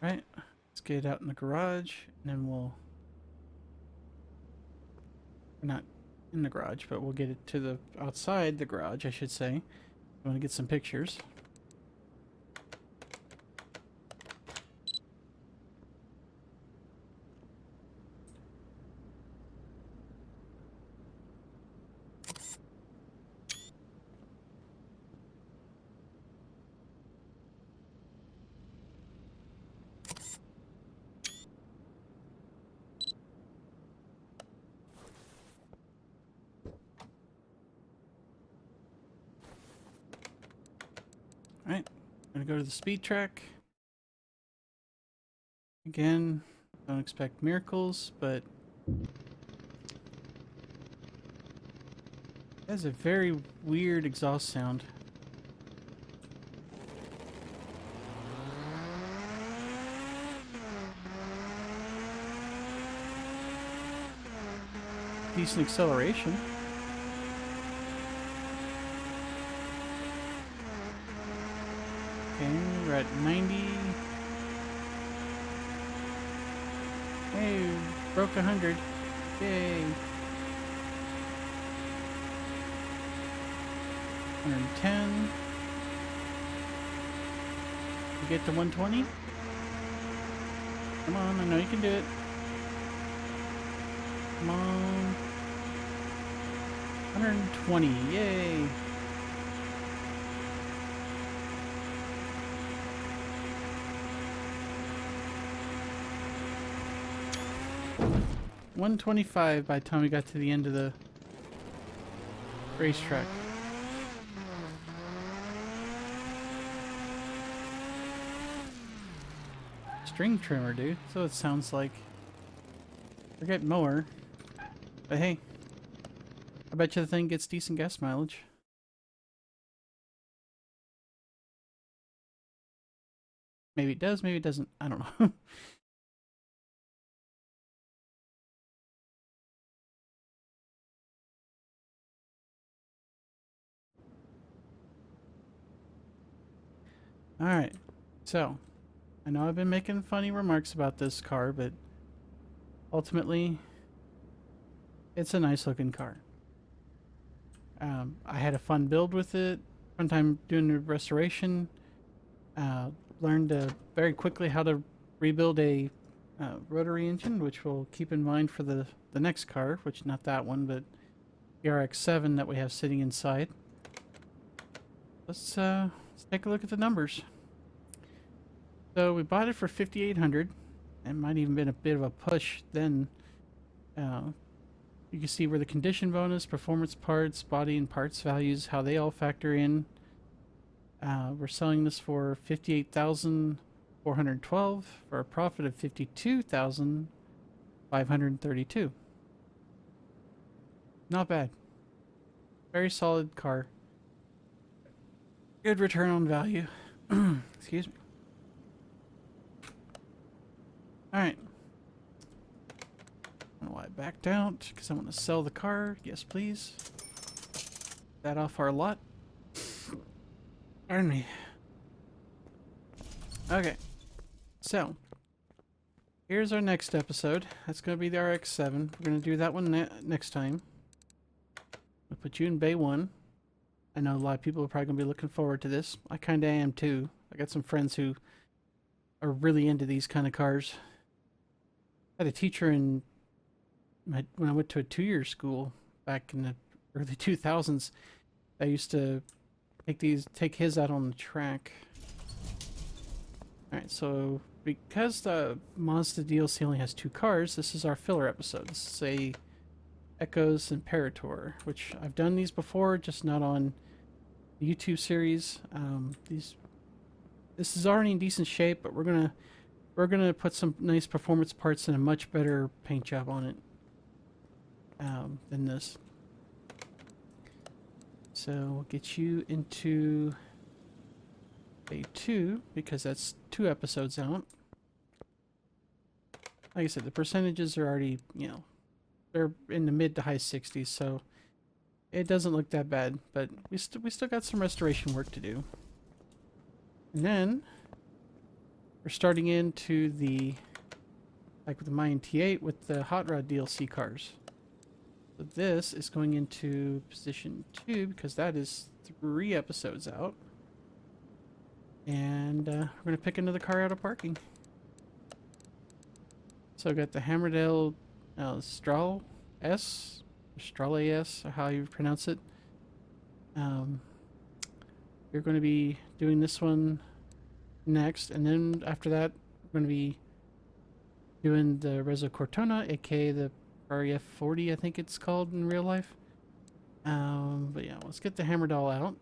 Right, let's get it out in the garage, and then we'll... not in the garage, but we'll get it to the outside the garage, I should say. I want to get some pictures. Alright, I'm gonna go to the speed track. Again, don't expect miracles, but it has a very weird exhaust sound. Decent acceleration. Okay, we're at 90. Hey, broke 100. Yay. 110. You get to 120? Come on, I know you can do it. Come on. 120, yay! $125 by the time we got to the end of the racetrack. String trimmer, dude. So it sounds like. Forget mower. But hey, I bet you the thing gets decent gas mileage. Maybe it does, maybe it doesn't. I don't know. Alright, so I know I've been making funny remarks about this car, but ultimately, it's a nice looking car. I had a fun build with it, fun time doing the restoration. Learned very quickly how to rebuild a rotary engine, which we'll keep in mind for the next car, which not that one, but the RX-7 that we have sitting inside. Let's take a look at the numbers. So we bought it for $5,800. It might even been a bit of a push then. You can see where the condition bonus, performance parts, body and parts values, how they all factor in. We're selling this for $58,412 for a profit of $52,532. Not bad. Very solid car. Good return on value. Excuse me. Alright. I don't know why I backed out, because I want to sell the car. Yes, please. That off our lot. Pardon me. Okay. So, here's our next episode. That's going to be the RX-7. We're going to do that one next time. I'll put you in Bay 1. I know a lot of people are probably going to be looking forward to this. I kind of am too. I got some friends who are really into these kind of cars. I had a teacher when I went to a 2-year school back in the early 2000s. I used to take his out on the track. Alright, so because the Mazda DLC only has 2 cars, this is our filler episode. This is a Echoes Imperator, which I've done these before, just not on the YouTube series. This is already in decent shape, but we're gonna put some nice performance parts and a much better paint job on it than this. So we'll get you into Day 2 because that's 2 episodes out. Like I said, the percentages are already, they're in the mid to high 60s, so it doesn't look that bad, but we still got some restoration work to do. And then we're starting into like with the Mayan T8 with the Hot Rod DLC cars. So this is going into position 2 because that is 3 episodes out. And we're going to pick another car out of parking. So I've got the Hammerdale Strahl S, or how you pronounce it. You're going to be doing this one next, and then after that, we're going to be doing the Rezo Cortona, aka the REF40, I think it's called in real life. But yeah, let's get the Hammerdale out.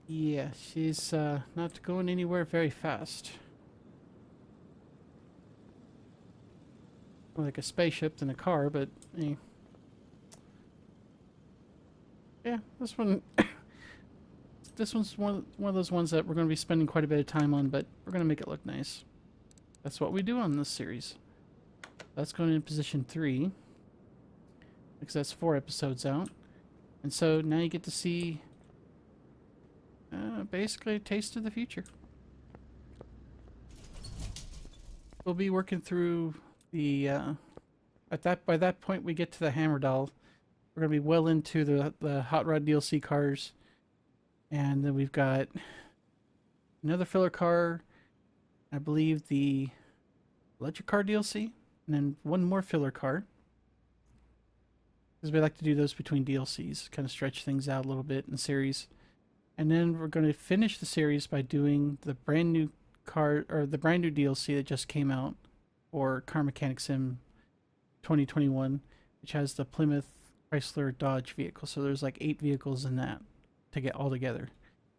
Yeah, she's not going anywhere very fast. More like a spaceship than a car, but yeah, this one this one's one of those ones that we're going to be spending quite a bit of time on, but we're going to make it look nice. That's what we do on this series. That's going in position 3 because that's 4 episodes out, and so now you get to see basically a taste of the future. We'll be working through the by that point we get to the Hammerdale. We're gonna be well into the Hot Rod DLC cars. And then we've got another filler car, I believe the electric car DLC, and then one more filler car. Because we like to do those between DLCs, kind of stretch things out a little bit in the series. And then we're going to finish the series by doing the brand new car, or the brand new DLC that just came out for Car Mechanic Sim 2021, which has the Plymouth Chrysler Dodge vehicle. So there's like 8 vehicles in that to get all together.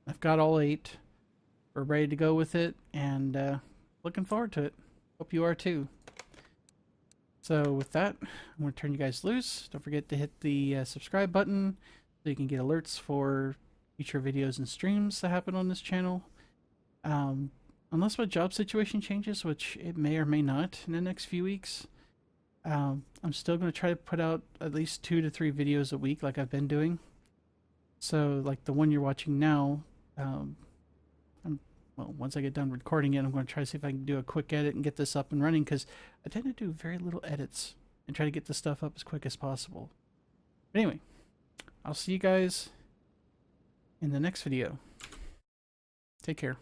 I've got all 8. We're ready to go with it, and looking forward to it. Hope you are too. So with that, I'm going to turn you guys loose. Don't forget to hit the subscribe button so you can get alerts for future videos and streams that happen on this channel. Unless my job situation changes, which it may or may not in the next few weeks, I'm still going to try to put out at least 2 to 3 videos a week like I've been doing. So like the one you're watching now, well, once I get done recording it, I'm going to try to see if I can do a quick edit and get this up and running, because I tend to do very little edits and try to get this stuff up as quick as possible. But anyway, I'll see you guys in the next video. Take care.